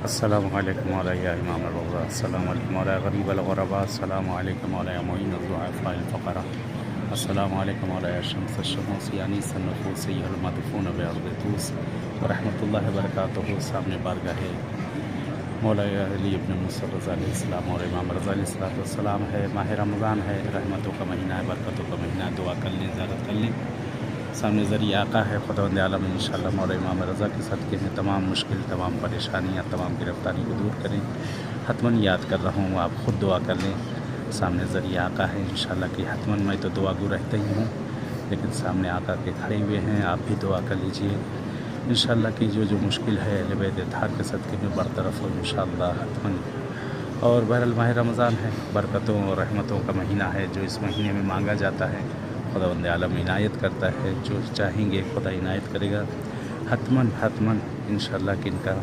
السلام علیکم علیہ امام الرضا، السلام علیکم علیہ غریب الغرباء، السلام علیکم علیہ معین الضعفاء الفقراء، السلام علیکم علیہ شمس الشموس انیس النفوس سیح المدفون بارض طوس ورحمۃ اللہ وبرکاتہ۔ سامنے بارگاہ مولا علی ابن موسیٰ رضا علیہ السلام اور امام رضا علیہ السلام ہے۔ ماہ رمضان ہے، رحمتوں کا مہینہ ہے، برکتوں کا مہینہ ہے، دعا کر لیں، زیارت کر لیں۔ سامنے ذریعہ آقا ہے خداوند عالم، انشاءاللہ مولا امام رضا کے صدقے میں تمام مشکل، تمام پریشانیاں، تمام گرفتاری کو دور کریں۔ حتماً یاد کر رہا ہوں، آپ خود دعا کر لیں۔ سامنے ذریعہ آقا ہے انشاءاللہ کہ حتماً میں تو دعا گو رہتا ہی ہوں، لیکن سامنے آقا کے کھڑے ہوئے ہیں، آپ بھی دعا کر لیجئے انشاءاللہ کہ جو مشکل ہے لبید دھار کے صدقے میں برطرف ہو انشاءاللہ حتماً۔ اور بہرحال ماہ رمضان ہے، برکتوں اور رحمتوں کا مہینہ ہے، جو اس مہینے میں مانگا جاتا ہے خداوند عالم عنایت کرتا ہے، جو چاہیں گے خدا عنایت کرے گا حتماً انشاءاللہ کہ ان کا